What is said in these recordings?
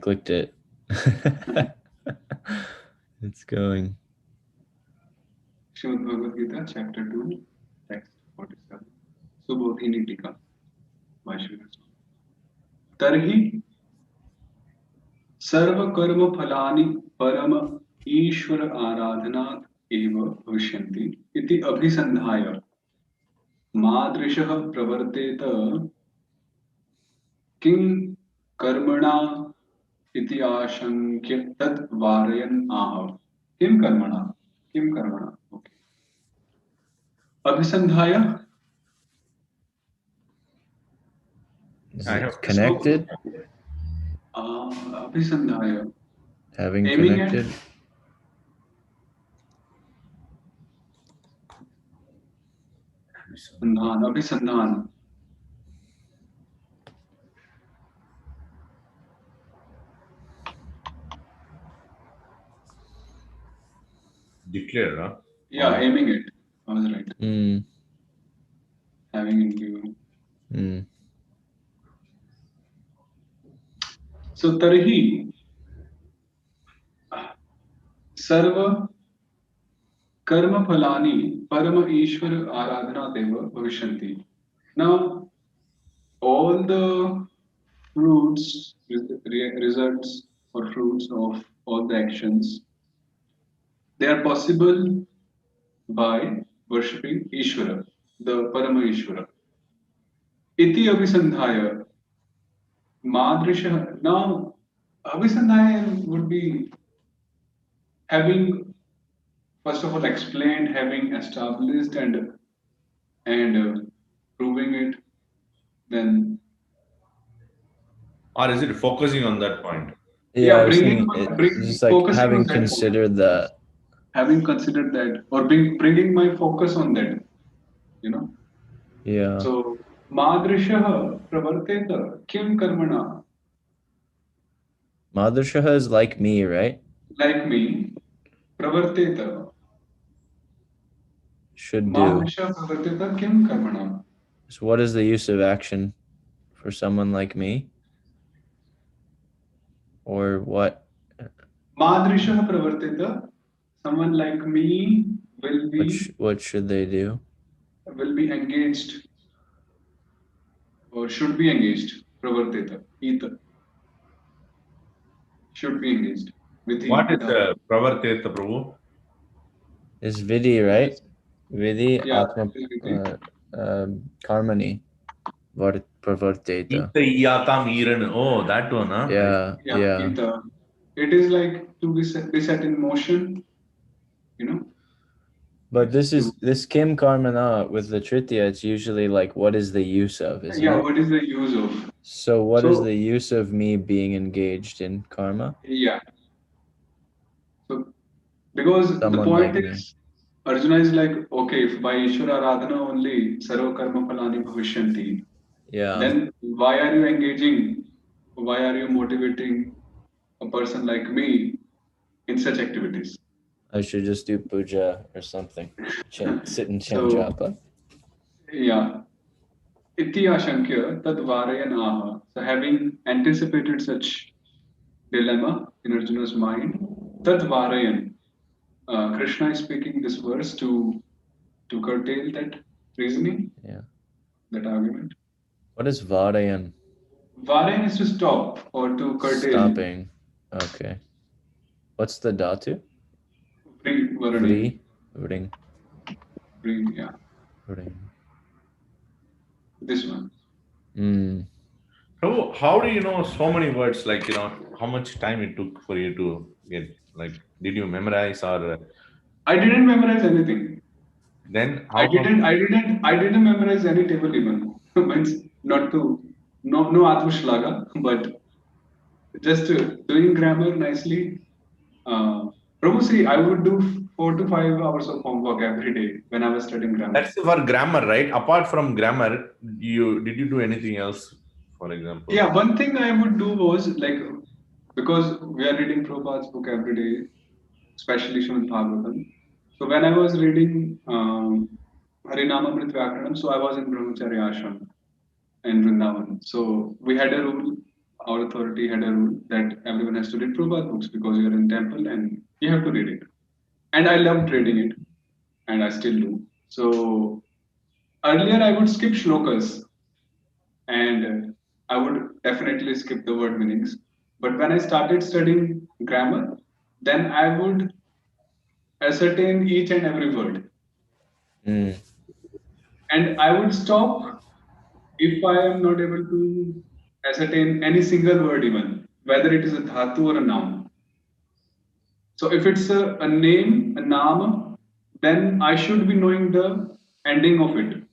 clicked it. It's going. Srimad Bhagavad Gita, chapter 2, text 47. Subodhini Tika, by Shri Krishna. Tarhi सर्व कर्म फलानि परम ईश्वर आराधनात् एव भविष्यन्ति इति अभिसन्धाय मादृशः प्रवर्तेत किं कर्मणा इति आशंक्य तद् वारयन् आह किं कर्मणा okay अभिसन्धाय Is it connected? Abhisandhaya. Having Aiming connected? Abhisandhan. Declare, huh? Yeah, aiming it. I was right. Having in view. So, tarhi sarva karma phalani parama ishwar aradhana deva bhavishanti. Now, all the fruits, results or fruits of all the actions, they are possible by worshipping Ishvara, the Parama Ishvara. Iti Abhisandhaya Madrisha. Now, Abhisandhaya would be having, first of all, explained, having established and proving it, then. Or is it focusing on that point? Yeah, bringing just like having considered that. Having considered that, or bringing my focus on that, you know. Yeah. So, Madrisha Pravarteta Kim Karmana. Madrisha is like me, right? Like me. Pravarteta. Should do. Madrisha Pravarteta Kim Karmana. So what is the use of action for someone like me? Or what? Madrisha Pravarteta. Someone like me will be. What should they do? Will be engaged. Or should be engaged. Pravarteta. Either. Should be engaged. With what is the Pravarteta, Prabhu? Is Vidhi, right? Vidhi, yeah, Atma, Karmani, Pravarteta. Oh, that one, huh? Yeah. It is like to be set in motion, you know. But this Kim Karmana with the Tritiya, it's usually like, what is the use of? Isn't it? What is the use of? So what is the use of me being engaged in karma? Yeah. So because Someone the point like is, Arjuna is like, okay, if by Ishvara Aradhana only sarva karma phalani bhavishyanti, then why are you engaging? Why are you motivating a person like me in such activities? I should just do puja or something. Sit and chant japa. Yeah. Iti ashankya tad varayan aha. So having anticipated such dilemma in Arjuna's mind, tad varayan. Krishna is speaking this verse to curtail that reasoning, that argument. What is varayan? Varayan is to stop or to curtail. Stopping. Okay. What's the dhatu? Vri. Vring. Yeah. Vring. This one. So how do you know so many words? Like, how much time it took for you to get, like, did you memorize or? I didn't memorize anything. Then I didn't memorize any table even. Means no Atmashalaga, but just doing grammar nicely. Prabhu, see, I would do 4 to 5 hours of homework every day when I was studying grammar. That's for grammar, right? Apart from grammar, did you do anything else, for example? Yeah, one thing I would do was like, because we are reading Prabhupada's book every day, especially Srimad Bhagavatam. So when I was reading Harinamamrit Vyakaranam, so I was in Brahmacharya Ashram in Vrindavan. So we had a rule our authority had a rule that everyone has to read Prabhupada books because you're in temple and you have to read it. And I loved reading it, and I still do. So earlier I would skip shlokas, and I would definitely skip the word meanings. But when I started studying grammar, then I would ascertain each and every word. Mm. And I would stop if I am not able to ascertain any single word, even whether it is a dhatu or a noun. So if it's a name, a naam, then I should be knowing the ending of it.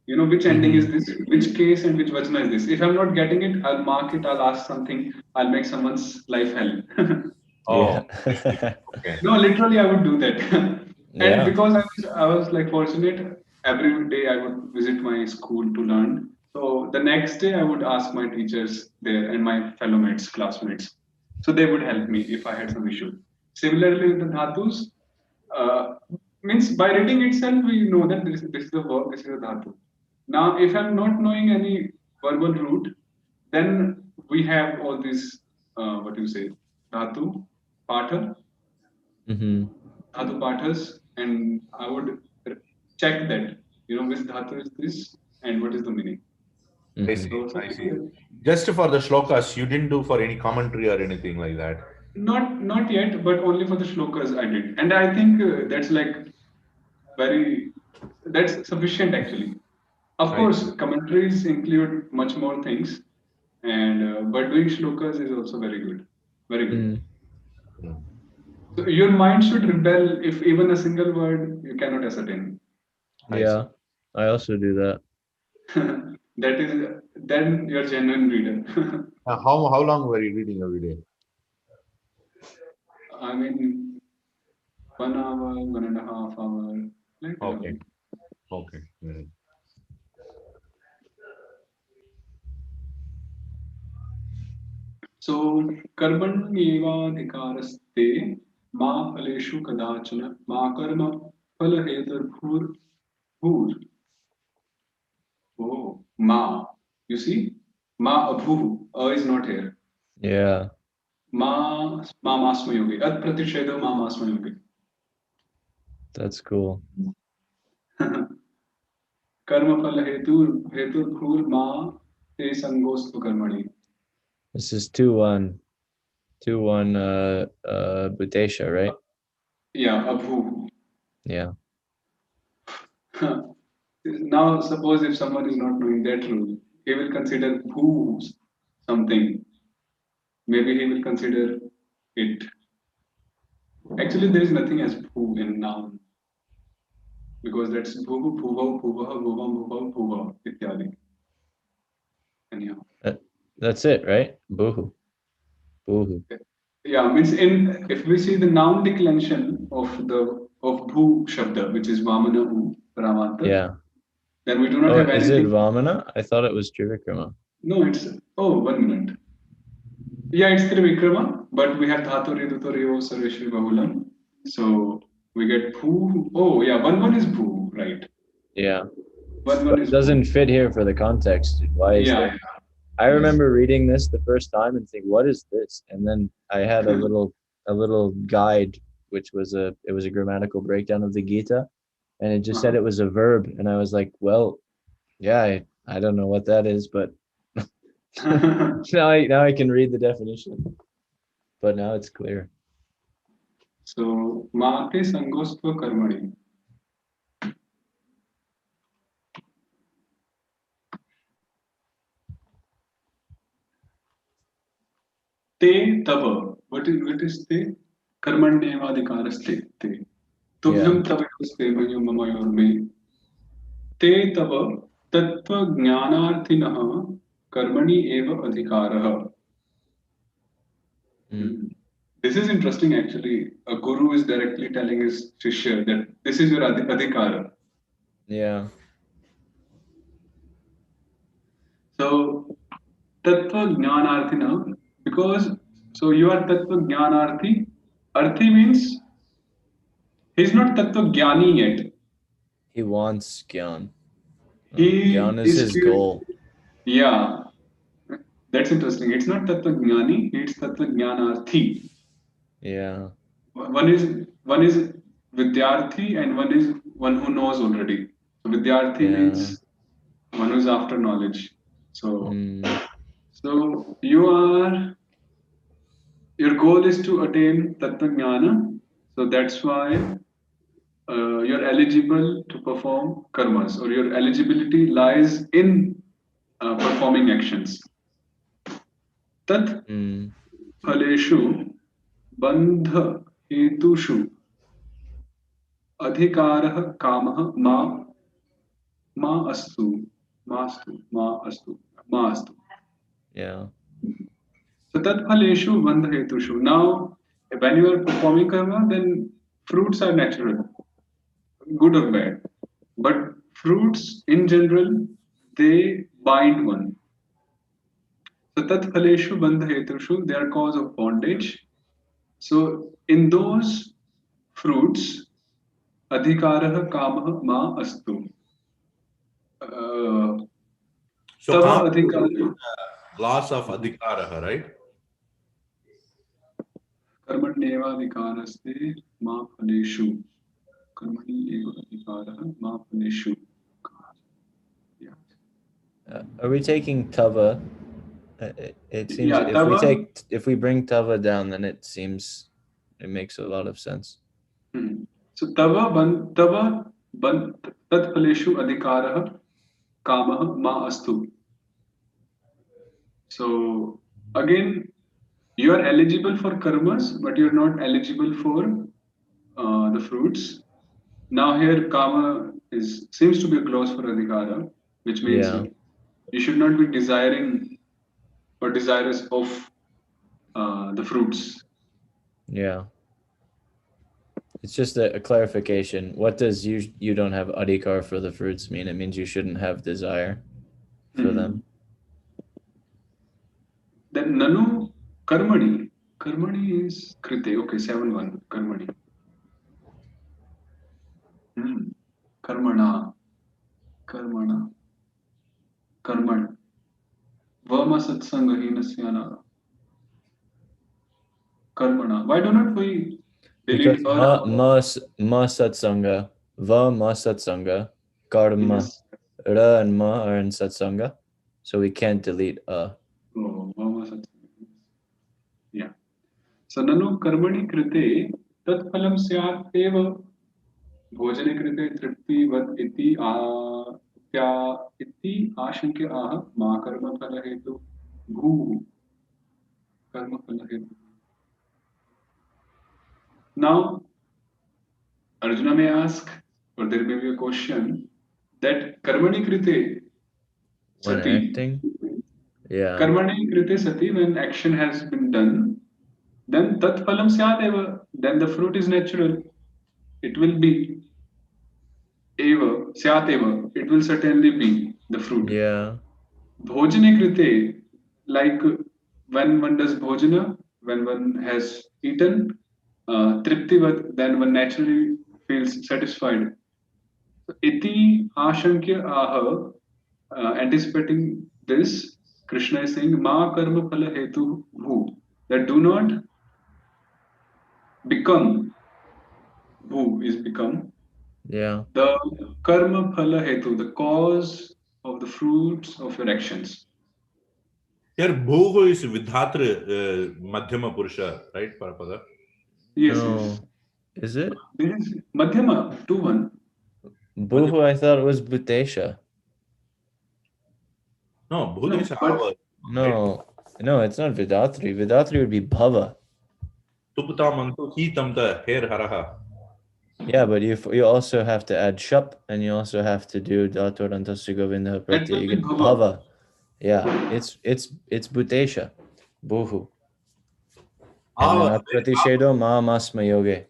You know, which ending is Mm-hmm. this, which case and which vachana is this. If I'm not getting it, I'll mark it, I'll ask something, I'll make someone's life hell. Oh, Yeah. okay. No, literally, I would do that. And Yeah. because I was like fortunate, every day I would visit my school to learn. So the next day I would ask my teachers there and my fellow mates, classmates. So they would help me if I had some issue. Similarly with the dhatus, uh, means by reading itself we know that this is a verb, this is a dhatu. Now, if I'm not knowing any verbal root, then we have all these what do you say, dhatu, patha, Mm-hmm. dhatu pathas, and I would check that, which dhatu is this and what is the meaning. I Mm-hmm. see. So I something see. like that. Just for the shlokas, you didn't do for any commentary or anything like that. Not yet, but only for the shlokas I did, and I think that's like very that's sufficient actually. Of I course, commentaries include much more things, and but doing shlokas is also very good, very good. Mm. see. So your mind should rebel if even a single word you cannot ascertain. I see. Yeah. I also do that. That is then you're genuine reader. How long were you reading every day? I mean, 1 hour, 1.5 hour, like that. Okay. Okay. Mm. So कर्मण्येवाधिकारस्ते मा फलेषु कदाचन मा कर्म फलहेतुर्भूर् भूर्. Oh, ma. You see? Ma abhu. Is not here. Yeah. Ma masmayogi. At pratishedo ma masmayogi. That's cool. Karma phala hetur bhur ma te sangostu karmani. This is 2-1. 2-1 Bhutesha, right? Yeah, abhu. Yeah. Now, suppose if someone is not knowing that rule, he will consider bhu something. Maybe he will consider it. Actually, there is nothing as bhu in noun because that's bhu, bhuva, bhuva, bhuvam, bhuva, bhuva, ityadi. Anyhow. That's it, right? Boohoo. Boohoo. Yeah, means in if we see the noun declension of bhu shabda, which is vamana u paramanta, Yeah. then we do not Oh, have is it anything. Vamana? I thought it was Trivikrama. No, it's 1 minute. Yeah, it's Trivikrama, but we have dhatu riduto ryo sarveshri bahulam. So we get bhu. Oh, yeah, 1 is bhu, right? Yeah. 1 But is it bhu. doesn't fit here for the context. Why is Yeah, there? I yeah. remember reading this the first time and think, what is this? And then I had a little guide, which was it was a grammatical breakdown of the Gita, and it just said Uh-huh. it was a verb. And I was like, well, yeah, I don't know what that is, but now I can read the definition. But now it's clear. So mate sangostva karmani. Te tava. What is te? Karmanyevadhikaraste te. Yeah. तुभ्यं तव योस्ते मयो मम योर्मे ते तव तत्त्वज्ञानार्थिनः कर्मणि एव अधिकारः. Mm. This is interesting actually. A guru is directly telling his shishya that this is your adhikara. Yeah. So tattva jnanarthina, because so you are tattva jnanarthi. Arthi means he's not tattva jnani yet. He wants Gyan. He Gyan is is his goal. yeah. That's interesting. It's not Tattva Jnani, it's Tattva Jnanarthi. Yeah. One is Vidyarthi and one is one who knows already. So Vidyarthi Yeah. means one who's after knowledge. So Mm. so your goal is to attain Tattva Jnana. So that's why you're eligible to perform karmas, or your eligibility lies in performing actions. Tat Mm. phaleshu bandha hetushu अधिकारः कामः मा अस्तु मा अस्तु. Yeah. So tat phaleshu bandha hetushu. Now, when you are performing karma, then fruits are natural, good or bad. But fruits in general, they bind one. So tat phaleshu bandha hetushu, they are cause of bondage. So in those fruits, adhikarah kamah ma astu. So Tava Kama adhikara loss of adhikara, right? कर्मण्येव अधिकारस्ते मा फलेषु कर्मणि एव अधिकारः मा फलेषु. Are we taking tava? It seems Yeah, tava. if we bring tava down, then it makes a lot of sense. So tava tat फलेषु अधिकारः कामः मा अस्तु. So again, you are eligible for karmas, but you're not eligible for the fruits. Now here kama seems to be a clause for adhikara, which means Yeah. you should not be desiring or desirous of the fruits. Yeah. It's just a clarification. What does you don't have adhikar for the fruits mean? It means you shouldn't have desire for them. Then nanu karmani. Karmani is krite. Okay, 7-1. Karmani. Karmana. Karman. Vama satsanga hinasyana. Karmana. Why do not we Because delete ma satsanga, va ma satsanga, karma, ra and ma are in satsanga, so we can't delete a. Oh, vama satsanga. Yeah. So nanu karmani krite tat phalam syat eva भोजने कृते तृप्तिवत् इति आशंक्य आह मा कर्मफल हेतु भूः कर्मफल हेतु. Now Arjuna may ask, or there may be a question, that karmani krite When sati, acting? Yeah. karmani krite sati, when action has been done, then tat phalam syat eva, then the fruit is natural, it will be eva, syat eva, it will certainly be the fruit. Yeah. Bhojane krite, like when one does bhojana, when one has eaten, triptivat, then one naturally feels satisfied. So, iti ashankya aha, anticipating this, Krishna is saying, ma karma phala hetu bhu, that do not become, bhu is become, Yeah. the karma phala hetu, the cause of the fruits of your actions. Here, bhuhu is vidhatra madhyama purusha, right, Parapada? Yes, No. yes. Is it? This is Madhyama, 2-1. Bhuhu, I thought it was bhutesha. No, bhuhu is but- our. No, it's not Vidatri. Vidatri would be bhava. Tuputamantu hitamta her haraha. Yeah, but you also have to add shap, and you also have to do dhatorantasi govinda That will pratyaya. You be get bhava. bhava. Yeah, it's bhutesha. Bhuhu. And then pratishedho maamasma yoge.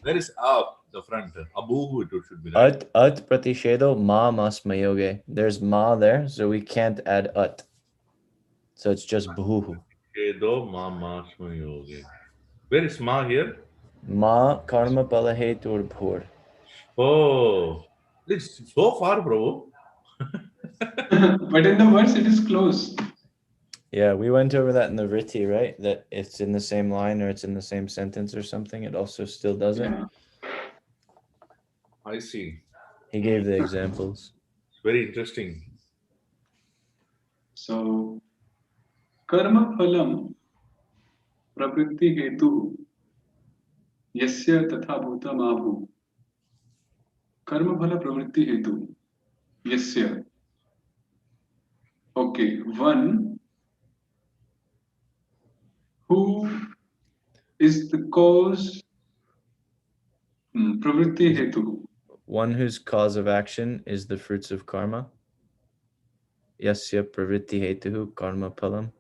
Where is up the front? Abhuhu it should be, right? At pratishedho maamasma yoge. There's ma there, so we can't add at. So it's just bhuhu. Kedo mamasma yoge. Where is ma here? Ma karma palahetur bhur. Oh, it's so far, bro. But in the verse, it is close. Yeah, we went over that in the Riti, right? That it's in the same line or it's in the same sentence or something. It also still does it. Yeah. I see. He gave the examples. It's very interesting. So karma phalam pravritti hetu यस्य तथा भूतम आभू कर्म फल प्रवृत्ति हेतु यस्य okay one who is the cause pravritti hetu One whose cause of action is the fruits of karma. Yasya pravritti hetuhu karma phalam.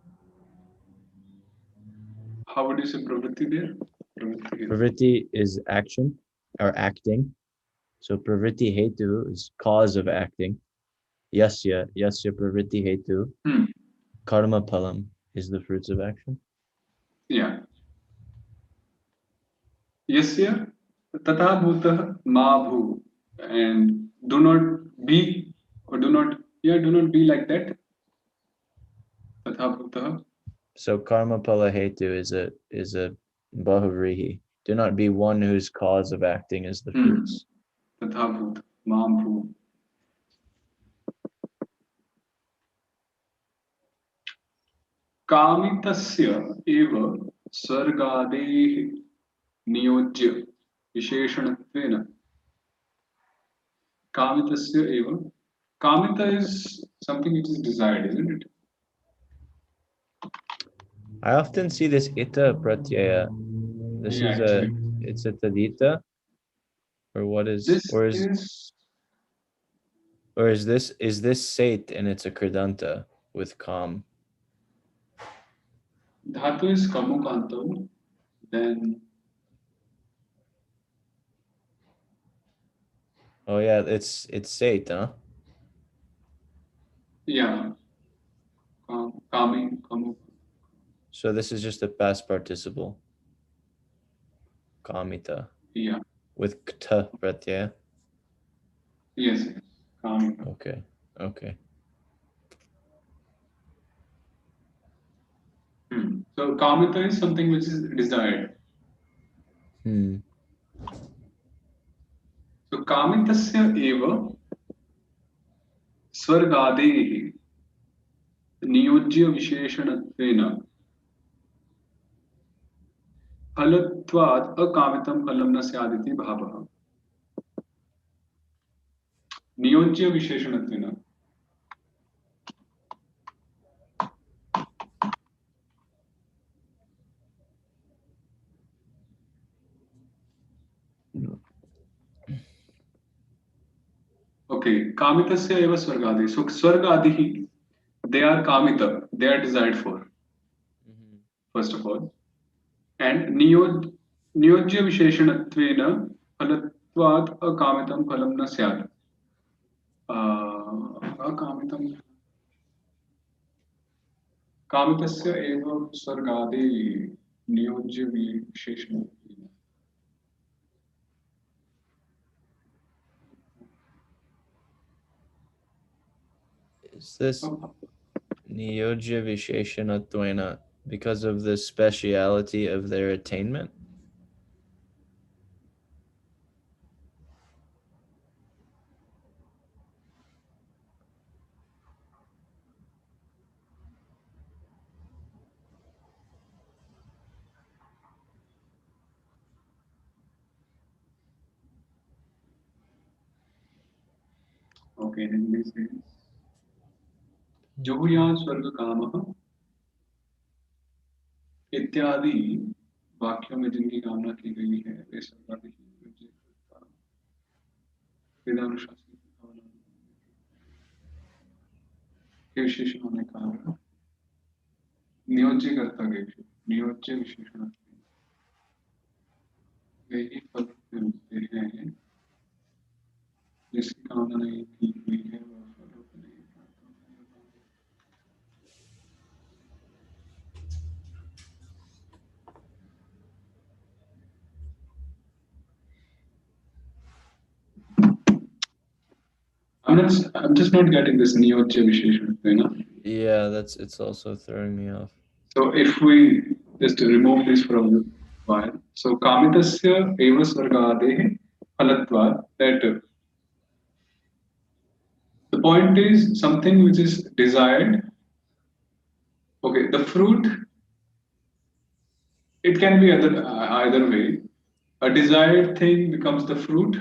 how would you say pravritti there pravritti hetu. Pravritti is action or acting. So pravritti hetu is cause of acting. Yasya pravritti hetu. Karma phalam is the fruits of action. Yeah. Yasya tata bhutah ma bhu and do not be or do not be like that tata bhutah. So karma phala hetu is a bahuvrihi. Do not be one whose cause of acting is the fruits. तथा भूत माम भू कामितस्य एव स्वर्गादेः नियोज्य विशेषणत्वेन कामितस्य एव kamita is something which is desired, isn't it? I often see this ita pratyaya. This Yeah, is actually. it's a tadita, or what is, This is this sate and it's a kridanta with kam? dhatu is kamukantam, then Oh yeah, it's sate, huh? yeah, kami kamu. So this is just a past participle. Kamita. Yeah. With kta pratyaya. Yes, kamita. Okay. So kamita is something which is desired. So kamitasya eva स्वर्गादेः नियोज्य विशेषणत्वेन फलत्वात् अकामितं फलं न स्यादिति भावः नियोज्य विशेषणत्वेन okay kamitasya eva swargadi so swargadihi they are kamita they are desired for first of all and नियोज्य विशेषणत्वेन फलत्वात् अकामितं फलं न स्यात् अकामितं कामितस्य एव स्वर्गादि नियोज्य विशेषण Is this niyojya visheshanattvena because of the speciality of their attainment? Okay, then this is जुहुयात् स्वर्ग कामः इत्यादि वाक्यों में जिनकी कामना की गई है वे सर्वाधिक वेदानुशासन की भावना के विशेषण होने का नियोज्य कर्ता के नियोज्य विशेषण वे ही फल मिलते हैं जिसकी कामना नहीं की हुई है वह फल नहीं प्राप्त होगा I'm I'm just not getting this Niyojya Visheshana, you know. Yeah, it's also throwing me off. So if we just remove this from a while, so Kamitasya eva Svargadehe Phalatvat, that the point is something which is desired. Okay, the fruit, it can be either way. A desired thing becomes the fruit,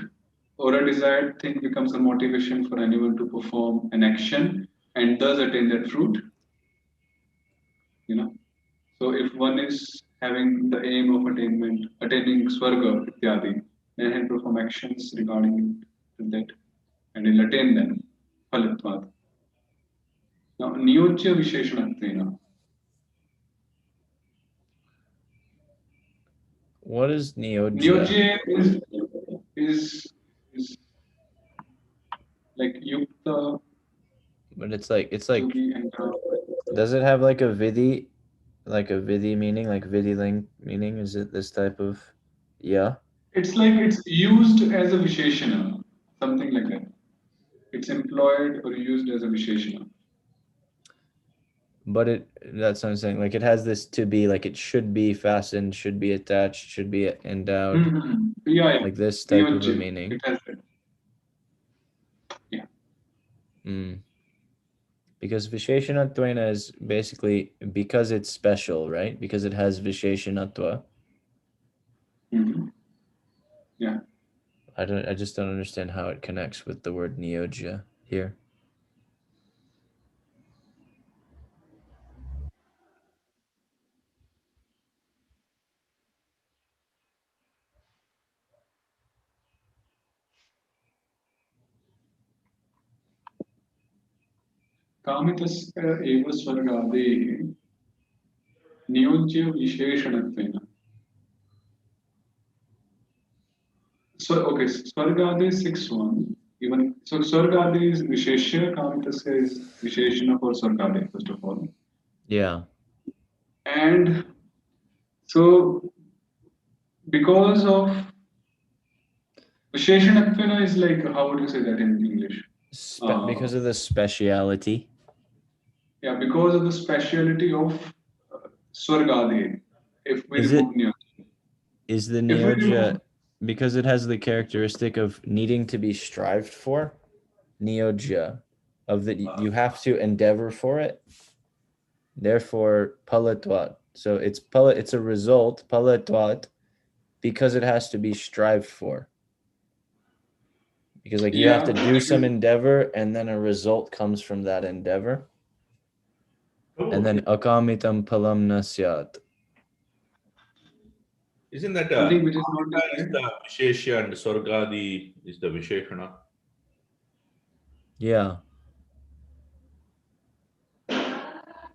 or a desired thing becomes a motivation for anyone to perform an action and thus attain that fruit. You know. So if one is having the aim of attaining Swarga, ityadi, then he'll perform actions regarding that and he'll attain them. Phalitvat. Now, Niyojya Visheshanatvena. What is Niyojya? Niyojya is like Yukta. But it's like Yogi, and does it have like a vidhi meaning, like vidhi meaning? Is it this type of it's like it's used as a Visheshana, something like that. It's employed or used as a Visheshana. But that's what I'm saying. Like it has this to be, like it should be fastened, should be attached, should be endowed. Mm-hmm. Yeah. Like this type Niyojya, of a meaning. it has that. Yeah. Because Visheshanattvena is basically because it's special, right? Because it has Visheshanatva. Mm-hmm. Yeah. I just don't understand how it connects with the word Niyojya here. Kamitasya eva Swargadehe Niyojya Visheshanatvena. So, okay, Swargade 6-1. Even so, Swargade is Visheshya, Kamitasya is Visheshana for Swargade, first of all. Yeah. And so, because of Visheshanatvena is like, how would you say that in English? Because of the speciality. Yeah, because of the speciality of Swargade. If we remove Niyojya. Is the Niyojya, because it has the characteristic of needing to be strived for, Niyojya, of that you have to endeavor for it. Therefore, palatvat. So it's a result, palatvat, because it has to be strived for. Because like you have to do some endeavor and then a result comes from that endeavor. And then akamitam palam nasyat. Isn't that something which is not is the Visheshya and Swargadi is the Visheshana? Yeah.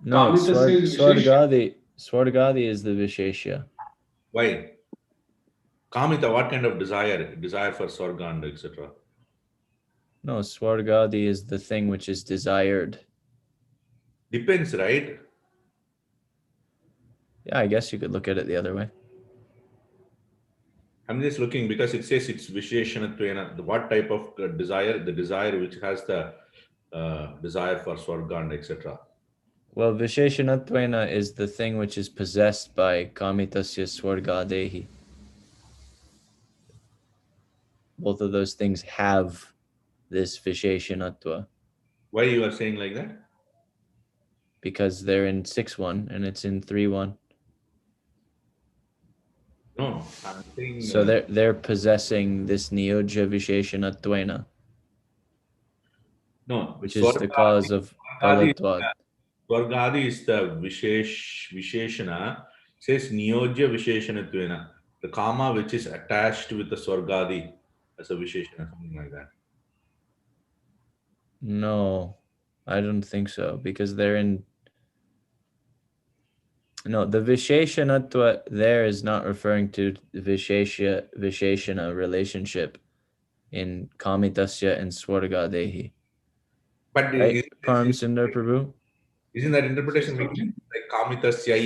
No, Swargadi is the Visheshya. Why? Kamita, what kind of desire? Desire for Swarga and etc. No, Swargadi is the thing which is desired. Depends, right? Yeah, I guess you could look at it the other way. I'm just looking because it says it's Visheshanattvena. What type of desire? The desire which has the desire for Swarga and etc. Well, Visheshanattvena is the thing which is possessed by Kamitasya Swargadehi. Both of those things have this Visheshanatva. Why you are saying like that? Because they're in 6-1 and it's in 3-1. No, I'm saying. So they're possessing this Niyojya Visheshanattvena. No, which is the cause of palatvat. Swargadi is the Visheshana. It says Niyojya Visheshanatvena. The Kama which is attached with the Swargadi as a Visheshana, something like that. No, I don't think so, because they're in. No, the Visheshanatva there is not referring to Visheshana relationship in Kamitasya and Swargadehi. But right? Param Sundar Prabhu? Isn't that interpretation making like Kamitasya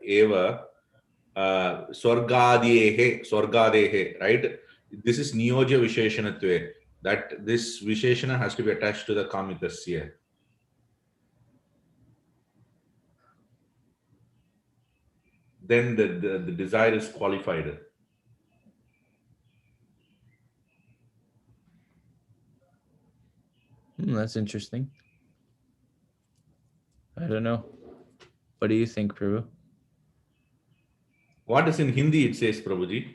eva Swargadehe, right? This is Niyojya Visheshanatve. that this Visheshana has to be attached to the Kamitasya. Then the desire is qualified. That's interesting. I don't know. What do you think, Prabhu? What is in Hindi it says, Prabhuji?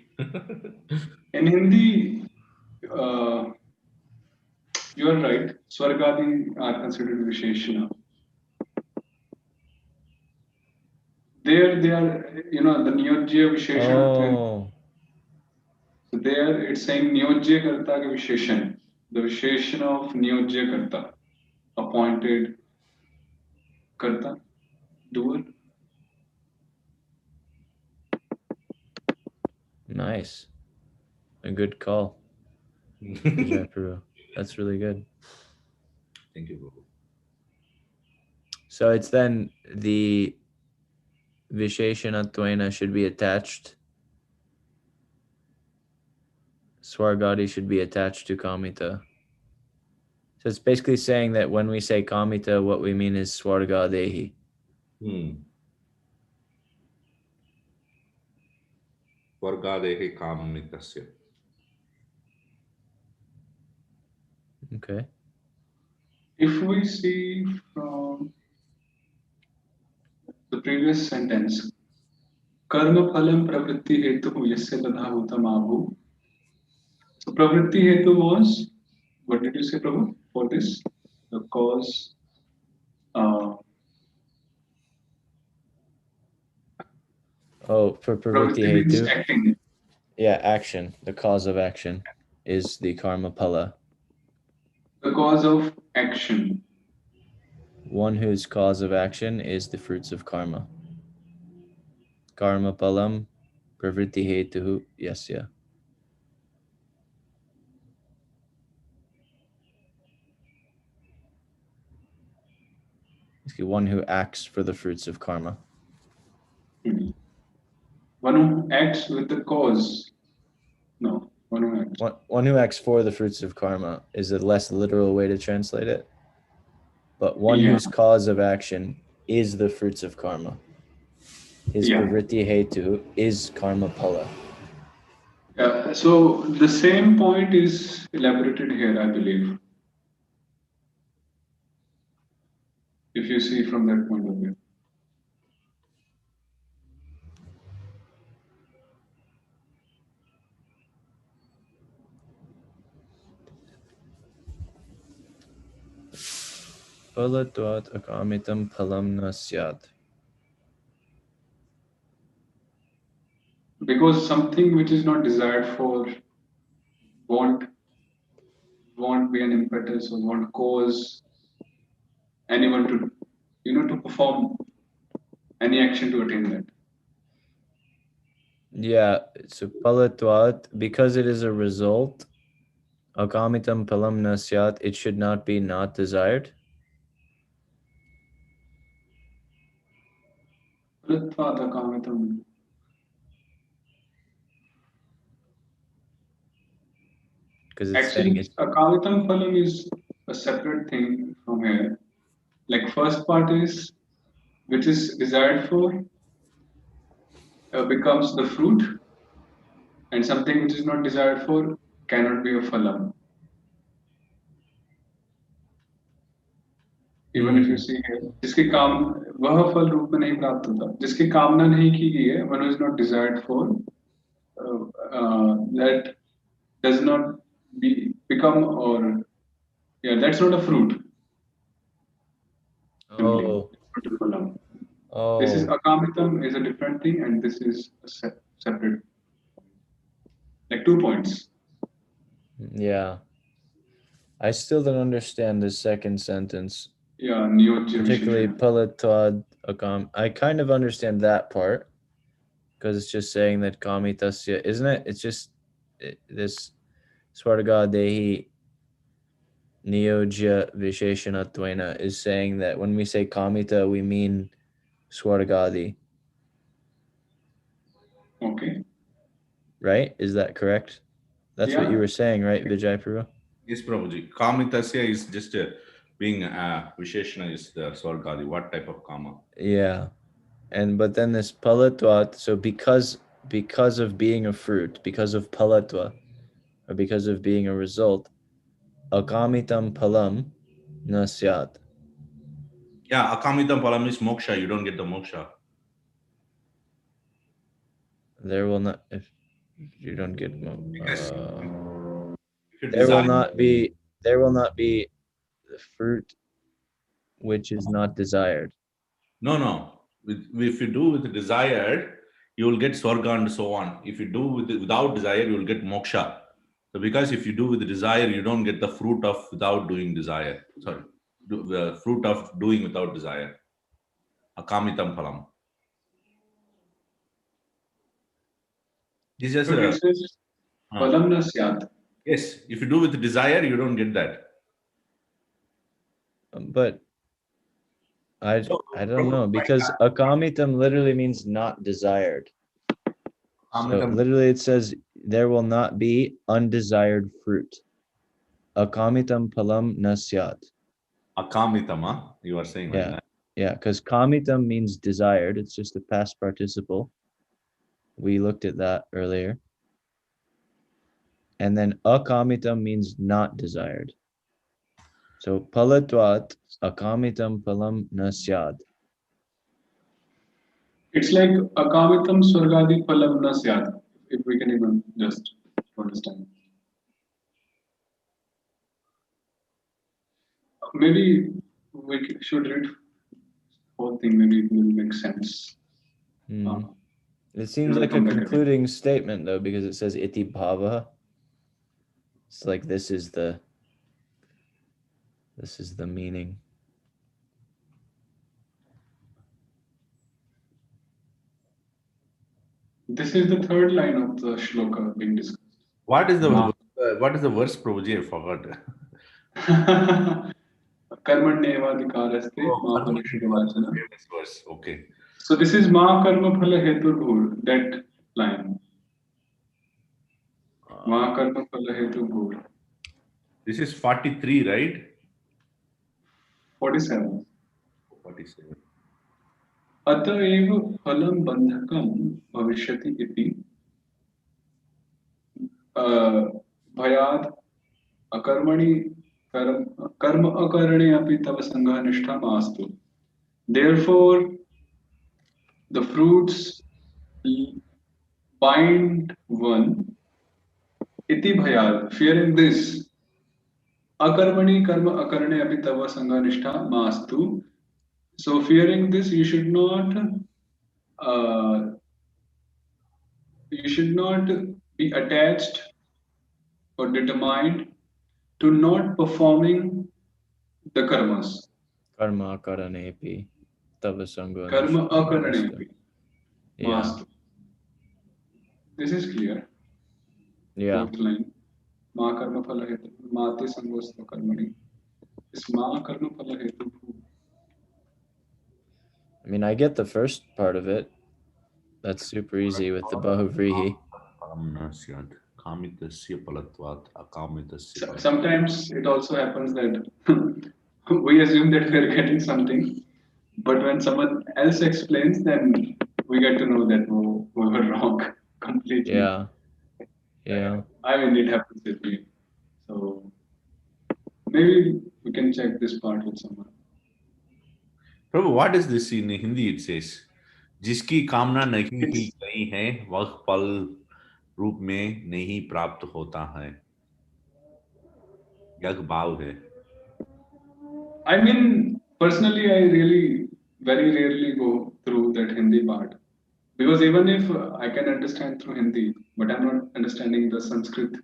In Hindi, you are right. Swargadi are considered Visheshana. There they are, the Niyojya Visheshana. Oh. So there it's saying Niyojya Karta ke Visheshan. The Visheshana of Niyojya Karta. Appointed Karta. Doer. Nice. A good call. Vijay Prabhu. That's really good. Thank you, Prabhu. So it's then the Visheshanatvaina should be attached. Swargadi should be attached to Kamita. So it's basically saying that when we say Kamita, what we mean is Swargadehi. Swargadehi Kamitasya. Okay. If we see from the previous sentence, Karma phalam pravritti hetu yasya tadha bhutam abhu. So pravritti hetu was, what did you say, Prabhu, for this? The cause. For pravritti means hetu. acting. Yeah, action. The cause of action is the karma phala. The cause of action. One whose cause of action is the fruits of karma. Karma palam pravritti hetu yasya. One who acts for the fruits of karma. One who acts with the cause. No, one who acts. One who acts for the fruits of karma is a less literal way to translate it. But one whose cause of action is the fruits of karma. His pravritti hetu is karma phala. So the same point is elaborated here, I believe. If you see from that point of view. Phalatvat akamitam phalam na syat. Because something which is not desired for won't be an impetus or won't cause anyone to to perform any action to attain that. Yeah, so phalatvat, because it is a result, akamitam phalam na syat, it should not be not desired. Phalatvat akamitam. Because it's actually akamitam phalam is a separate thing from here. Like first part is which is desired for becomes the fruit, and something which is not desired for cannot be a phalam. Even if you see here, जिसके काम वह फल रूप में नहीं प्राप्त होता, जिसकी कामना नहीं की गई है, one who is not desired for, that does not become or that's not a fruit. Oh. This is akamitam is a different thing, and this is a separate, like 2 points. Yeah. I still don't understand the second sentence. Yeah, particularly palatvad akam. I kind of understand that part because it's just saying that kamitasya, isn't it? It's just this swarga dehi niyojya visheshanatvaina is saying that when we say kamita, we mean swargadi. Okay. Right? Is that correct? That's what you were saying, right, Vijay Prabhu? Yes, Prabhuji. Kamitasya is just being Visheshana is the Swargadi. What type of kama? Yeah. But then this palatvat, so because of being a fruit, because of palatva, or because of being a result, akamitam palam nasyat. Yeah, akamitam palam is moksha. You don't get the moksha. There will not, if you don't get Because if you there will desire, not be the fruit which is not desired. no. If you do with desire, you will get swarga and so on. If you do without desire, you will get moksha. So because if you do with desire, you don't get the fruit of without doing desire. Sorry, the fruit of doing without desire. Akamitam phalam. This is just So it says palam na syat. yes. If you do with desire, you don't get that. But I don't know, because akamitam literally means not desired. So literally it says there will not be undesired fruit. Akamitam palam nasyat. Akamitama, you are saying like that. Yeah, because kamitam means desired. It's just a past participle. We looked at that earlier. And then akamitam means not desired. So palatvat akamitam palam nasyad. It's like akamitam swargadi palam na syat. If we can even just understand. Maybe we should read whole thing. Maybe it will make sense. It seems like a concluding statement though, because it says iti bhava. It's like this is the meaning. This is the third line of the shloka being discussed. What is the verse, Prabhuji? I forgot. Karmanyevadhikaraste ma parishudavachana. Verse. Okay. So this is ma karma phala hetu, that line. Ma karma phala hetu. This is 43, right? 47. 47. अतएव फलं बंधकं भविष्यति इति भयात् अकर्मणि कर्म अकरणे अपि तव संगः निष्ठा मास्तु. Therefore, the fruits bind one. Iti bhayat, fearing this. Akarmani karma akarne api tava sangha nishtha mastu. So fearing this, you should not be attached or determined to not performing the karmas. Karma akaranepi tava sangha. Karma akaranepi. Yeah. Mastu. This is clear. Yeah. Fourth line. Ma karma phala hetu. Mate sangosta karmani. This ma karma phala hetu. I mean, I get the first part of it. That's super easy with the bahuvrihi. Sometimes it also happens that we assume that we are getting something, but when someone else explains, then we get to know that we were wrong completely. Yeah. I mean, it happens with me. So maybe we can check this part with someone. Prabhu, what is this in Hindi? It says, जिसकी कामना नहीं की गई है वह फल रूप में नहीं प्राप्त होता है. यह भाव है. I mean, personally, I really very rarely go through that Hindi part, because even if I can understand through Hindi, but I'm not understanding the Sanskrit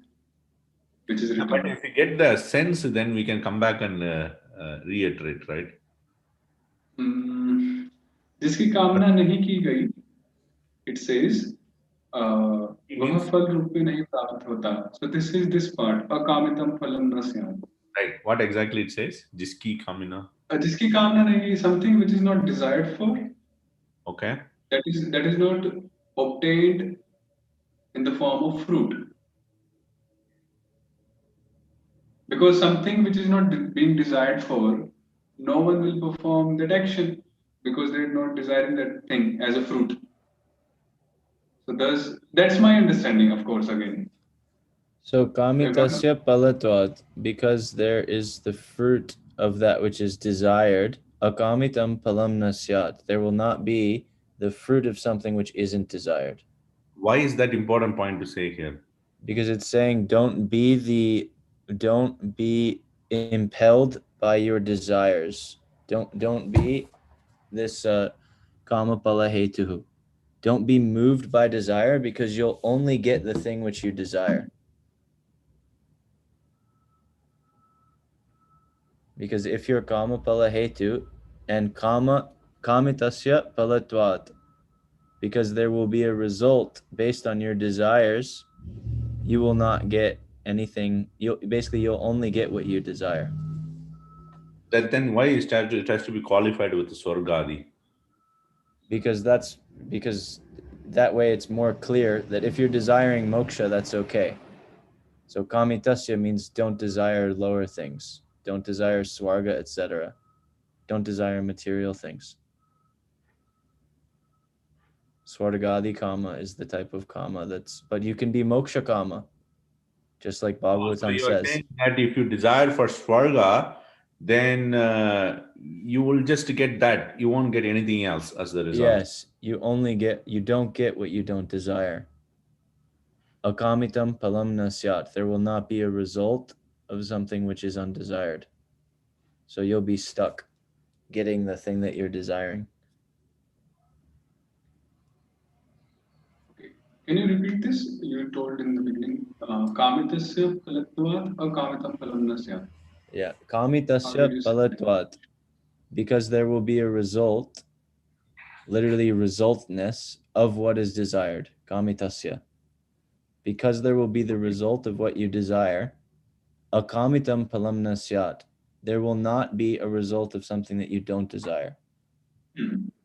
which is written. But if you get the sense, then we can come back and reiterate, right? जिसकी कामना नहीं की गई, it says वह फल रूप में नहीं प्राप्त होता. So this is this part. अकामितम फलम न स्यात्. Right. What exactly it says? जिसकी कामना. जिसकी कामना नहीं, something which is not desired for. Okay. That is not obtained in the form of fruit. Because something which is not being desired for, no one will perform that action because they're not desiring that thing as a fruit. So that's my understanding, of course, again. So Am I- kamitasya palatvat, because there is the fruit of that which is desired, akamitam palam nasyat, there will not be the fruit of something which isn't desired. Why is that important point to say here? Because it's saying don't be impelled by your desires. Don't be this kama pala hetuhu. Don't be moved by desire, because you'll only get the thing which you desire. Because if you're kama pala hetu and kamitasya palatvat, because there will be a result based on your desires, you will not get anything. You'll only get what you desire. Then why it has to be qualified with the Swargadi? Because that way it's more clear that if you're desiring moksha, that's okay. So kamitasya means don't desire lower things, don't desire swarga, etc. Don't desire material things. Swargadi kama is the type of kama but you can be moksha kama, just like So Bhagavatam you are says. saying that if you desire for Swarga, then you will just get that. You won't get anything else as the result. Yes, you don't get what you don't desire. Akamitam palam nasyat. There will not be a result of something which is undesired. So you'll be stuck getting the thing that you're desiring. Okay. Can you repeat this? You told in the beginning, kamitasya palatvat or kamitam palamnasya. Yeah. How did Kamitasya you say that? palatvat. Because there will be a result, literally resultness of what is desired. Kamitasya. Because there will be the result of what you desire. Akamitam palam nasyat. There will not be a result of something that you don't desire.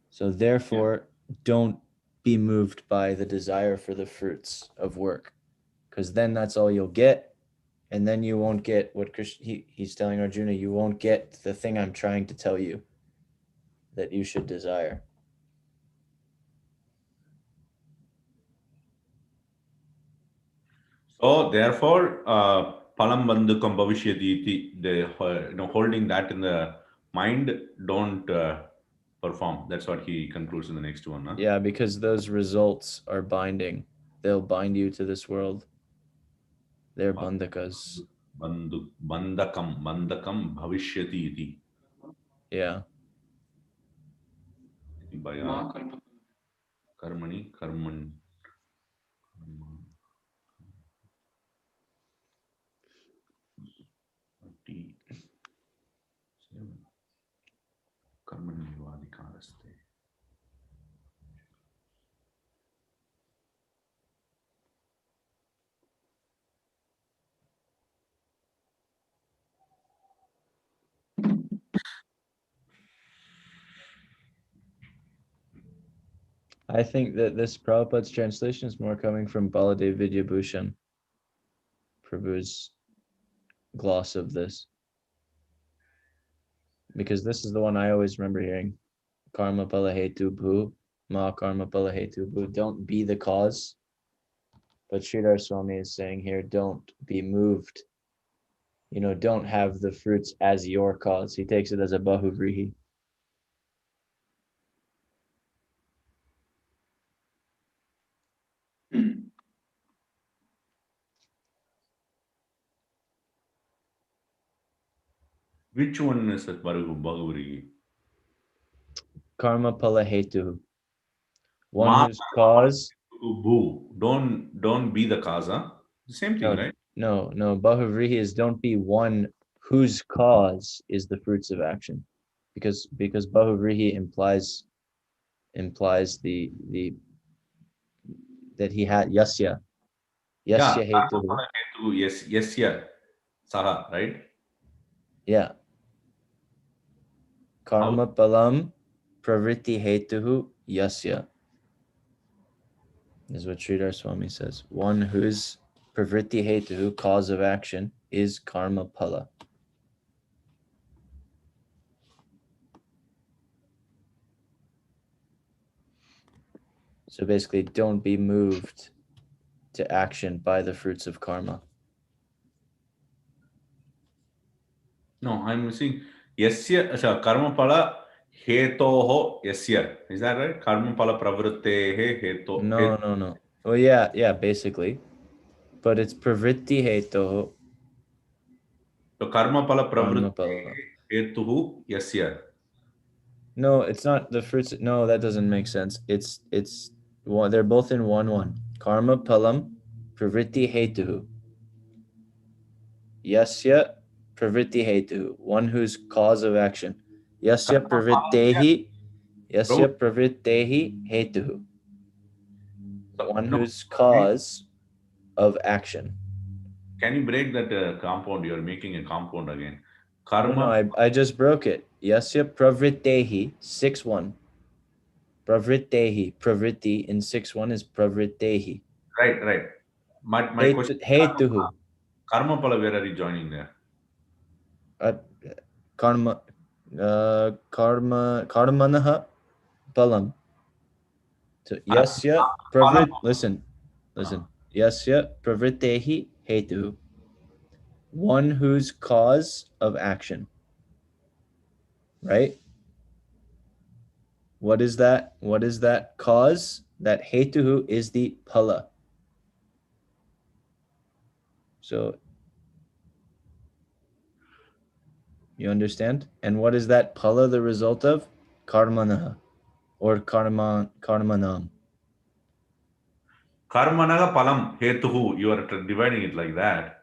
So therefore, don't be moved by the desire for the fruits of work, because then that's all you'll get, and then you won't get what he's telling Arjuna, you won't get the thing I'm trying to tell you that you should desire. So therefore, palam bandhukam bhavishyati iti, holding that in the mind, don't perform. That's what he concludes in the next one. Huh? Yeah, because those results are binding. They'll bind you to this world. They're bandhakas. Bandhakam bhavishyati iti. Yeah. Ma karma. Karmani, karman. Karmanivaadikaraste. I think that this Prabhupada's translation is more coming from Baladev Vidyabhushan, Prabhu's gloss of this. Because this is the one I always remember hearing. Karma pala hetu bhu, ma karma pala hetu bhu. Don't be the cause. But Sridhar Swami is saying here, don't be moved. Don't have the fruits as your cause. He takes it as a bahuvrihi. Which one is that Bahuri? Karma pala hetu. One whose cause. Don't be the cause, huh? The same thing, right? No. Bahuvrihi is don't be one whose cause is the fruits of action. Because bahuvrihi implies the that he had yasya hetu. Yes, yeah. Saha, right? Yeah. Karma palam pravritti hetuhu yasya is what Sridhar Swami says. One whose pravritti hetu, cause of action, is karma pala. So basically, don't be moved to action by the fruits of karma. No, I'm missing yasya karma pala hetoho yasya. Is that right? Karma pala pravrittehe heto. No. Oh yeah, basically. But it's pravritti heto. So karma pala Karma pravrittehe pala. hetuhu yasya. No, it's not the fruits. No, that doesn't make sense. It's one. They're both in one. Karma palam pravritti hetu. Yasya pravritti hetu. One who's cause of action. Yasya pravrittehi. Yasya pravrittehi hetu. One who's cause of action. Can you break that compound? You're making a compound again. Karma. No, I just broke it. Yasya pravrittehi 6-1. Pravrittehi. Pravritti in 6-1 is pravrittehi. Right. My question. Hetuhu. Karma pala, where are you joining there? Karmanaha palam. So yasya pravrit. Listen. Yasya pravrittehi hetu. One who's cause of action. Right? What is that? What is that cause? That hetuhu is the pala. So you understand? And what is that pala the result of? Karmanaha or karmanam. Karmanaga palam hetuhu. You are dividing it like that.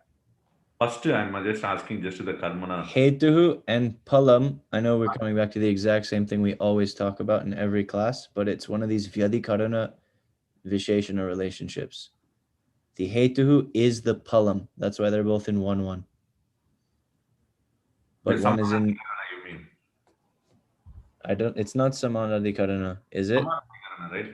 First, I'm just asking just to the karmana. Hetuhu and palam. I know we're coming back to the exact same thing we always talk about in every class, but it's one of these vyadikarana visheshana relationships. The hetuhu is the palam. That's why they're both in 1-1. But one is in. You mean? It's not samanadhikarana, is it? Samanadhikarana, right?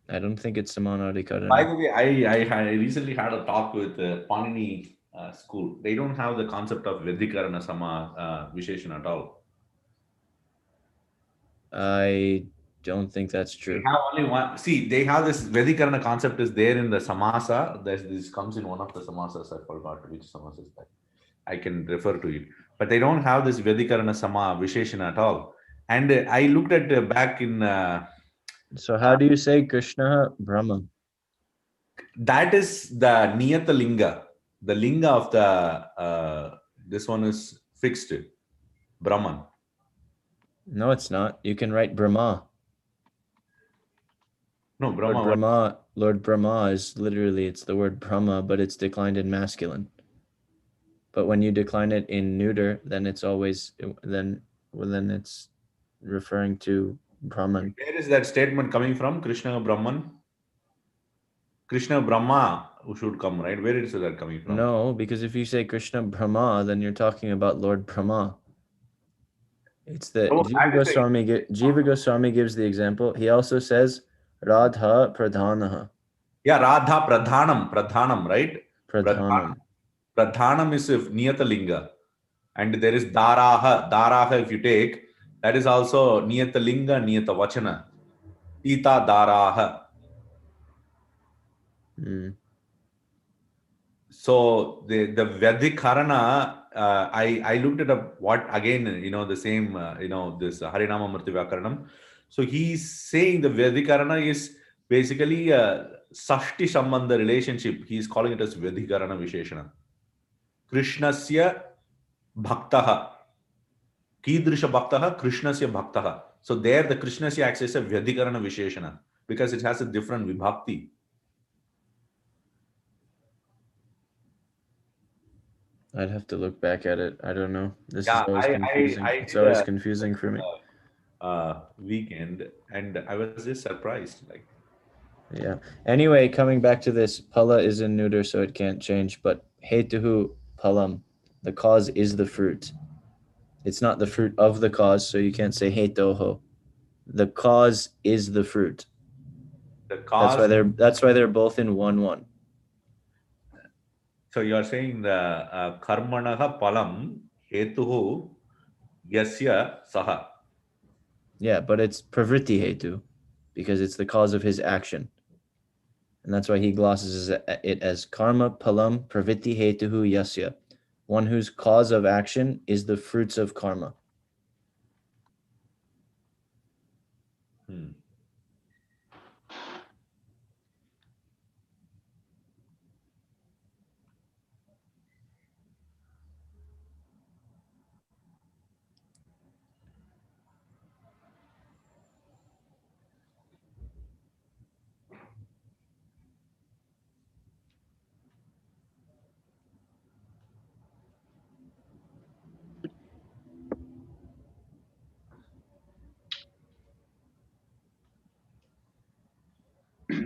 I don't think it's samanadhikarana. By the way, I recently had a talk with Panini school. They don't have the concept of Vedikarana Sama Visheshan at all. I don't think that's true. They have only one. See, they have this Vedikarana concept is there in the Samasa. This comes in one of the Samasas. I forgot which Samasa is that. I can refer to it. But they don't have this Vedikarana Sama Visheshan at all. And I looked at back in... so how do you say Krishna Brahma? That is the Niyata Linga. The Linga of the... this one is fixed. Brahman. No, it's not. You can write Brahma. No, Brahma. Lord Brahma is literally, it's the word Brahma, but it's declined in masculine. But when you decline it in neuter, then it's always, then it's referring to Brahman. Where is that statement coming from? Krishna Brahman? Krishna Brahma should come, right? Where is that coming from? No, because if you say Krishna Brahma, then you're talking about Lord Brahma. It's the Jiva Goswami gives the example. He also says Radha Pradhanaha. Yeah, Radha Pradhanam, right? Pradhanam. Pradhanam is Niyata Linga. And there is Daraha, if you take, that is also Niyata Linga, Niyata Vachana. Ita Daraha. So the Vedikarana, I looked at what again, the same, this Harinama Murti Vyakaranam. So he's saying the Vedikarana is basically a Sashti Sambandha relationship. He's calling it as Vedikarana Visheshana. Krishnasya Bhaktaha. Kidrisha Bhaktaha, Krishnasya Bhaktaha. So there the Krishnasya acts as a Vedikarana Visheshana because it has a different Vibhakti. I'd have to look back at it. I don't know. This is always confusing. It's always confusing for me. Weekend, and I was just surprised. Yeah. Anyway, coming back to this, pala is in neuter, so it can't change. But hetuhu palam, the cause is the fruit. It's not the fruit of the cause, so you can't say hetoho. The cause is the fruit. The cause. That's why they're both in 1-1. So you are saying the karmanaha palam hetuhu yasya saha. Yeah, but it's pravritti hetu because it's the cause of his action. And that's why he glosses it as karma palam pravritti hetuhu yasya. One whose cause of action is the fruits of karma.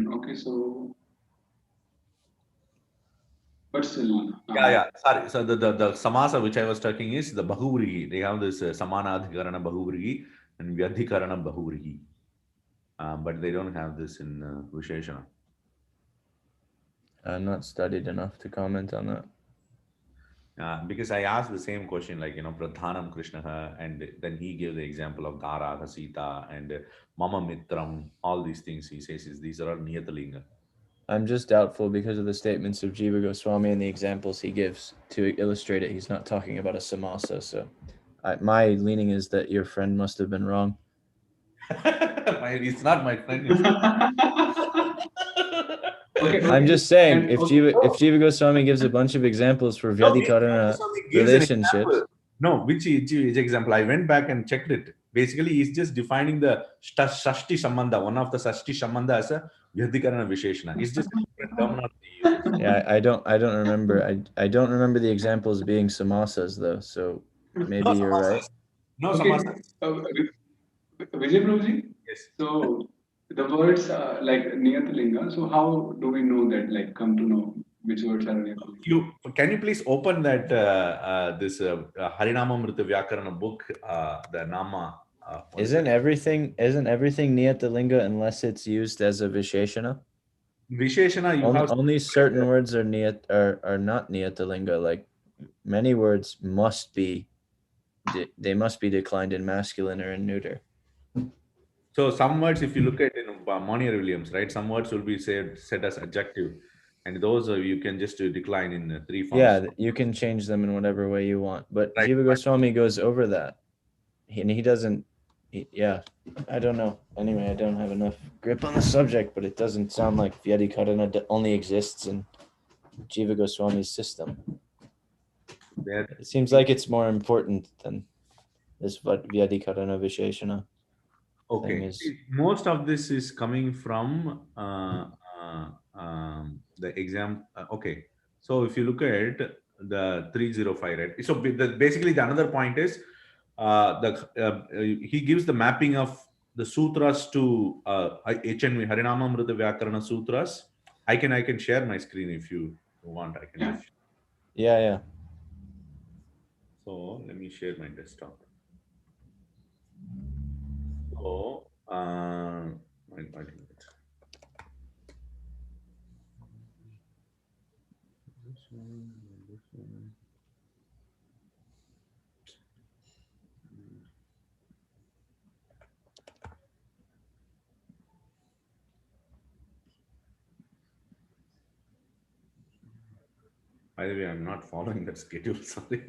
Okay, so but still, Yeah. Sorry. So the samasa which I was talking is the bahuvrihi. They have this samanadhikarana bahuvrihi and vyadhikarana bahuvrihi. But they don't have this in Visheshana. I'm not studied enough to comment on that. Because I asked the same question, like, Pradhanam Krishna, and then he gave the example of Dara, Sita, and Mama Mitram, all these things he says these are all Niyatalinga. I'm just doubtful because of the statements of Jiva Goswami and the examples he gives to illustrate it. He's not talking about a samasa. So my leaning is that your friend must have been wrong. It's not my friend. Okay. I'm just saying, And if Jiva Goswami gives a bunch of examples for Vyadhikarana relationships. No, which example? I went back and checked it. Basically, he's just defining the Shashti Sambandha, one of the Shashti Sambandha as a Vyadhikarana Visheshana. It's just a different terminology. Yeah, I don't remember. I don't remember the examples being samasas though. So maybe you're right. No okay. samasas. Vijay Prabhuji? Yes. So the words are like Niyatalinga. So how do we know that, like, come to know which words are Niyatalinga? Can you please open that this Harinamamrita Vyakarana book, the Nama? Isn't everything Niyatalinga unless it's used as a Visheshana? Visheshana, only certain words are not Niyatalinga. Like many words must be declined in masculine or in neuter. So some words, if you look at Monier Williams, right, some words will be set as adjective, and those you can just decline in 3 forms. Yeah, you can change them in whatever way you want. But right. Jiva Goswami goes over that, and he doesn't. Yeah, I don't know. Anyway, I don't have enough grip on the subject, but it doesn't sound like Vyadhikarana only exists in Jiva Goswami's system. It seems like it's more important than this Vyadhikarana Visheshana. Okay, most of this is coming from the exam. Okay, so if you look at the 305, right? So basically, the another point is he gives the mapping of the sutras to HNV Harinamamrita Vyakarana sutras. I can share my screen if you want. I can. Yeah. So let me share my desktop. So, by the way, I'm not following that schedule. Sorry.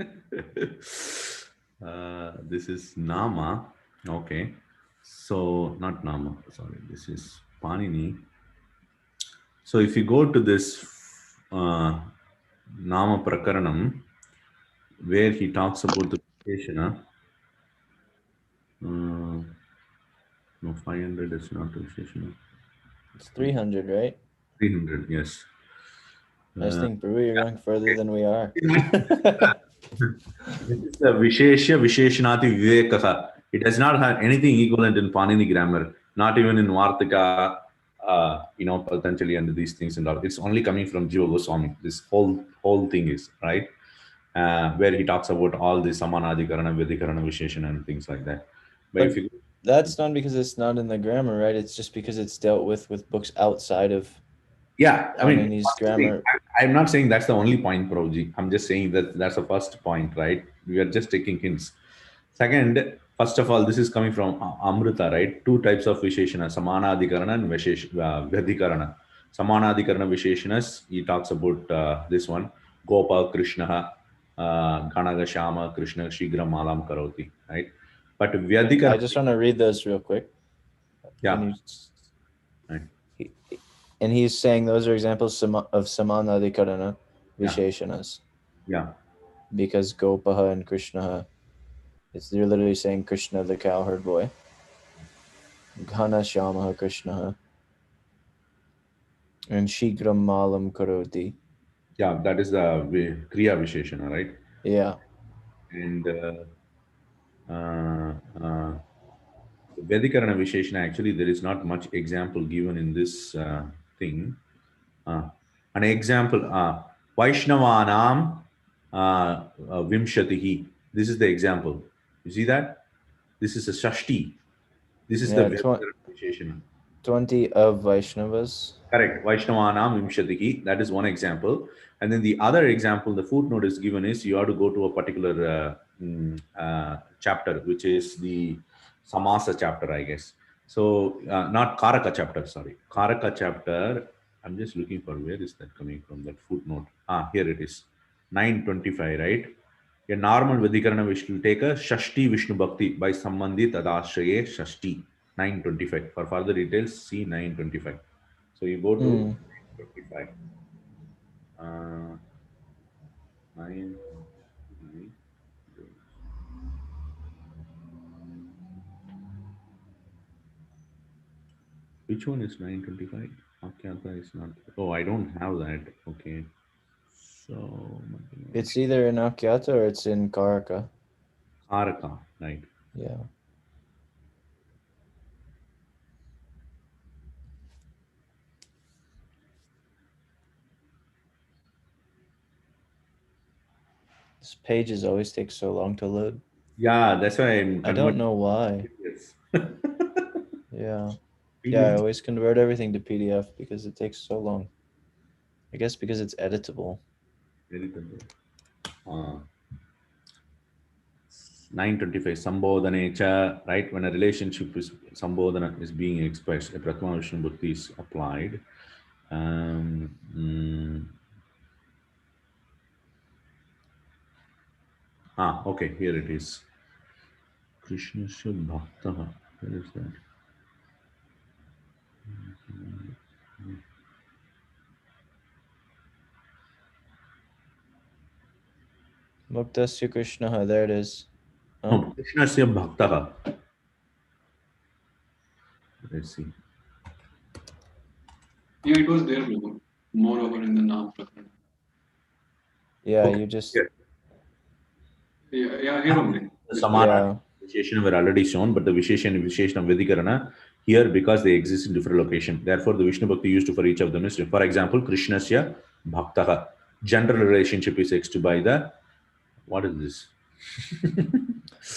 This is Nama. Okay. So, not Nama. Sorry. This is Panini. So, if you go to this Nama Prakaranam, where he talks about the Visheshana, no, 500 is not the Visheshana. It's 300, right? 300, yes. I think, Brew, you're going further than we are. This is the Visheshya Visheshanati Vivekaha. It does not have anything equivalent in Panini grammar, not even in Vartika, Patanjali and these things and all. It's only coming from Jiva Goswami. This whole thing is, right? Where he talks about all the Samanadhikarana, Vyadhikarana, Visheshana and things like that. But if you, that's not because it's not in the grammar, right? It's just because it's dealt with books outside of Yeah, I mean, Paanini's grammar. I'm not saying that's the only point, Prabhuji. I'm just saying that that's the first point, right? We are just taking hints. Second, first of all, this is coming from Amrita, right? Two types of Visheshana, Samanadhikarana and Vyadhikarana. Samanadhikarana Visheshanas, he talks about this one, Gopa, Krishna, Ganaga, Shama, Krishna, Shigra, Malam, Karoti, right? But Vyadhikarana, I just want to read those real quick. yeah. Right. And he's saying those are examples of Samanadhikarana Visheshanas. Yeah. Because Gopaha and Krishnaha, they're literally saying Krishna the cowherd boy. Ghana Shamaha Krishnaha. And Shigram Malam Karoti. Yeah, that is the Kriya Visheshana, right? Yeah. And Vedikarana Visheshana, actually, there is not much example given in this thing. An example, Vaishnavanam Vimshatihi. This is the example. You see that? This is a Shashti. This is the Vedikarana Visheshana. 20 of Vaishnavas. Correct. Vaishnavanam Vimshatiki. That is one example. And then the other example, the footnote is given is you have to go to a particular chapter, which is the Samasa chapter, I guess. So not Karaka chapter, sorry. Karaka chapter, I'm just looking for where is that coming from, that footnote. Here it is. 925, right? A normal Vedikarana Vishnu will take a Shashti Vishnu Bhakti by Sambandhit Adashraye Shashti. 925. For further details, see 925. So you go to 925. 9. Which one is 925? Akyata is not. Oh, I don't have that. Okay. So it's either in Akyata or it's in Karaka. Karaka, right? Yeah. This pages always take so long to load. Yeah, that's why I don't know why. Yeah. Yeah, I always convert everything to PDF because it takes so long. I guess because it's editable. 925 Sambodhanecha, right? When a relationship is Sambodhana is being expressed, a Prathama Vishnu Bhakti is applied. Okay, here it is. Krishna Bhaktaha. Where is that? Muktasya Krishnaha, there it is. No, Krishnasya Bhaktaha. Let's see. Yeah, it was there, Prabhu. Moreover in the Naam Prakarana. Yeah, okay. You just... Yeah, here only. The Samana Visheshana were already shown, but the Visheshana Vedikarana here, because they exist in different locations. Therefore, the Vishnu Bhakti used for each of them is, for example, Krishnasya Bhaktaha. General relationship is expressed by the... What is this?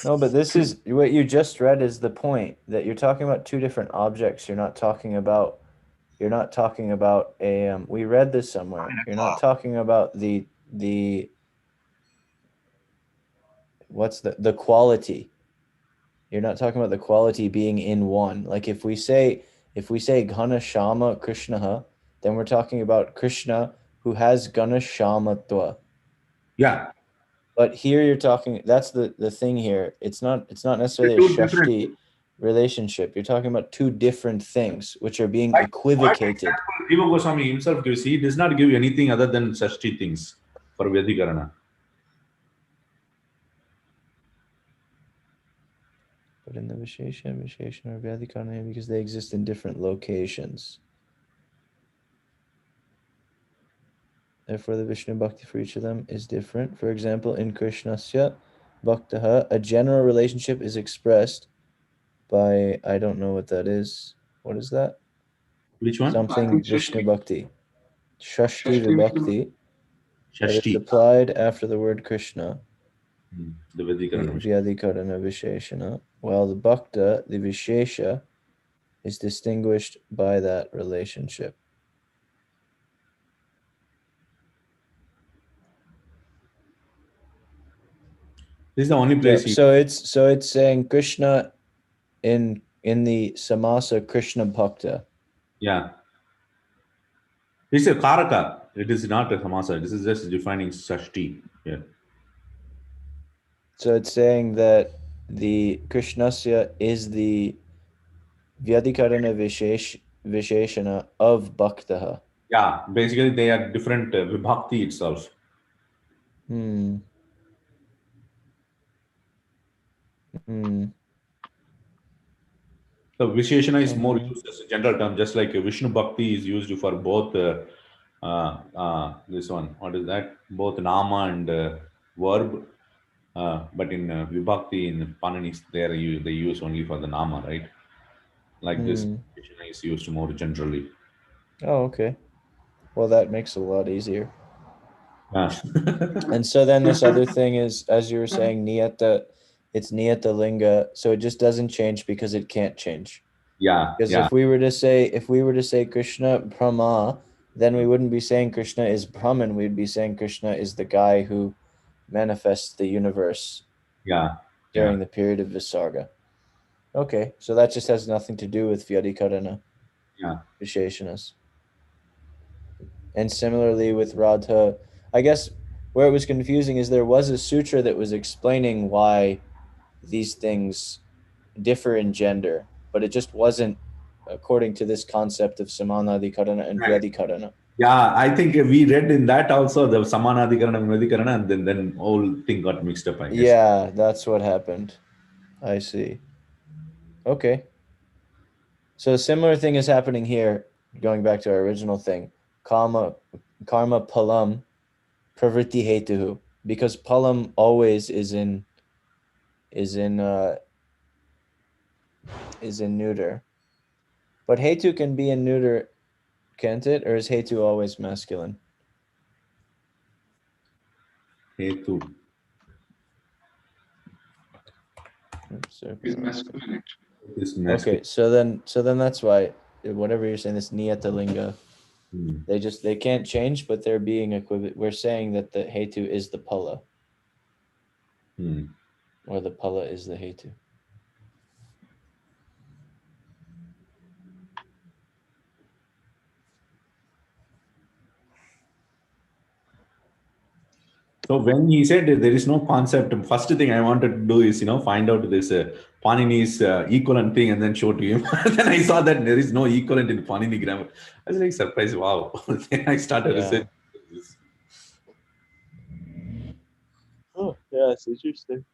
No, but this is what you just read is the point that you're talking about two different objects. You're not talking about a we read this somewhere. You're not talking about the what's the quality. You're not talking about the quality being in one. Like if we say Ghana Shama Krishnaha, then we're talking about Krishna who has Ghana Shamatva. Yeah. But here you're talking, that's the thing here. It's not necessarily a Shashti relationship. You're talking about two different things which are being equivocated. Jiva Goswami himself gives, he does not give anything other than Shashti things for Vedikarana. But in the Visheshana or Vedikarana, because they exist in different locations. Therefore, the Vishnu Bhakti for each of them is different. For example, in Krishnasya Bhaktaha, a general relationship is expressed by, I don't know what that is. What is that? Which one? Something Vishnu Bhakti. Shashti Vibhakti. That is applied after the word Krishna. The Vedikarana Visheshana. While the Bhakta, the Vishesha, is distinguished by that relationship. This is the only Yeah, place. so it's saying Krishna in the samasa Krishna Bhakta. Yeah. It's a karaka. It is not a samasa. This is just defining Shashti. Yeah. So it's saying that the Krishnasya is the Vyadikarana Visheshana of Bhaktaha. Yeah. Basically, they are different vibhakti itself. Hmm. Hmm. So Visheshana is more used as a general term, just like Vishnu Bhakti is used for both this one. What is that? Both Nama and verb. But in Vibhakti, in Paninis, they use only for the Nama, right? Like this, Visheshana is used more generally. Oh, okay. Well, that makes it a lot easier. Yeah. And so then this other thing is, as you were saying, Niyata, it's Niyata Linga, so it just doesn't change because it can't change. Yeah. Because Yeah. if we were to say Krishna Brahma, then we wouldn't be saying Krishna is Brahman. We'd be saying Krishna is the guy who manifests the universe Yeah. during Yeah. the period of Visarga. Okay, so that just has nothing to do with Vyadikarana Yeah. Visheshanas. And similarly with Radha, I guess where it was confusing is there was a sutra that was explaining why these things differ in gender, but it just wasn't according to this concept of Samanadhikarana and Right. Vyadikarana. Yeah, I think we read in that also the Samanadhikarana and Vyadikarana, and then whole thing got mixed up, I guess. Yeah, that's what happened. I see. Okay. So a similar thing is happening here, going back to our original thing. Karma palam pravritti hetuhu. Because palam always is in neuter. But hetu can be in neuter, can't it? Or is hetu always masculine? Hetu. Is masculine actually. It is masculine. Okay, so then that's why whatever you're saying, this niyata linga, they can't change, but they're being equivalent. We're saying that the hetu is the pala, or the pala is the hetu. So when he said there is no concept, first thing I wanted to do is find out this Panini's equivalent thing and then show to him. Then I saw that there is no equivalent in Panini grammar. I was like surprised. Wow! Then I started researching this. Oh, yeah, it's interesting.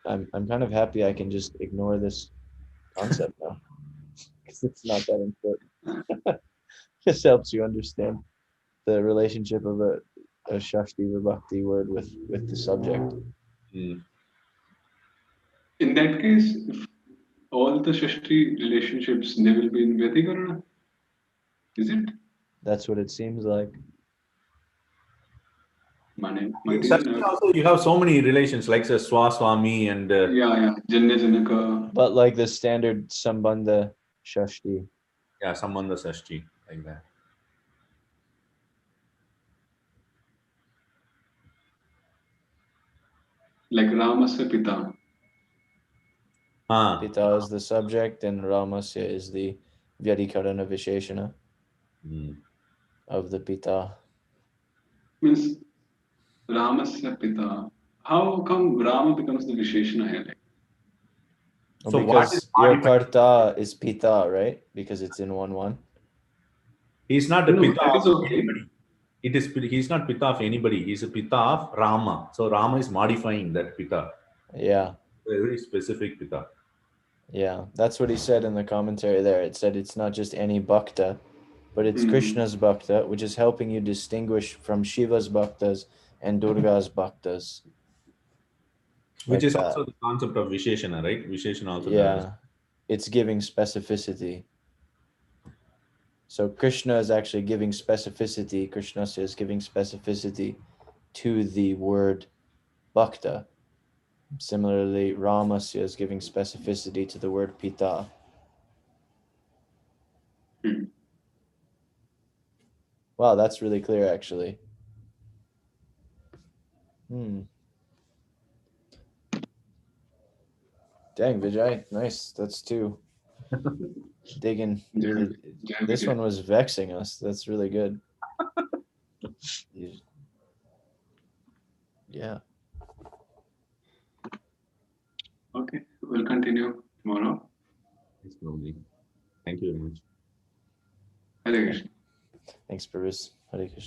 I'm kind of happy I can just ignore this concept now because it's not that important. Just helps you understand the relationship of a Shashti Vibhakti word with the subject. In that case, if all the Shashti relationships, they will be in Vyadikarana. Is it? That's what it seems like. In Shashti also, you have so many relations like Swaswami and yeah, Janya Janaka. But like the standard Sambandha Shashti. yeah, Sambandha Shashti, like that. Like Ramasya Pita. Pita is the subject and Ramasya is the Vyadikarana Visheshana of the Pita. Means Ramasya Pita. How come Rama becomes the Visheshana here? So because your karta is Pita, right? Because it's in 1-1. He's not a Pita that is of okay. anybody. He's not Pita of anybody. He's a Pita of Rama. So Rama is modifying that Pita. Yeah. A very specific Pita. Yeah, that's what he said in the commentary there. It said it's not just any bhakta, but it's Krishna's bhakta, which is helping you distinguish from Shiva's bhaktas and Durga's bhaktas. Which is also the concept of Visheshana, right? Visheshana also does. It's giving specificity. So Krishna is actually giving specificity. Krishna is giving specificity to the word bhakta. Similarly, Ramasya is giving specificity to the word Pita. Wow, that's really clear, actually. Dang, Vijay, nice. That's two. Digging. Really, this one was vexing us. That's really good. Yeah. Okay, we'll continue tomorrow. Thank you very much. Hare Krishna. Thanks, Bruce. Hare Krishna.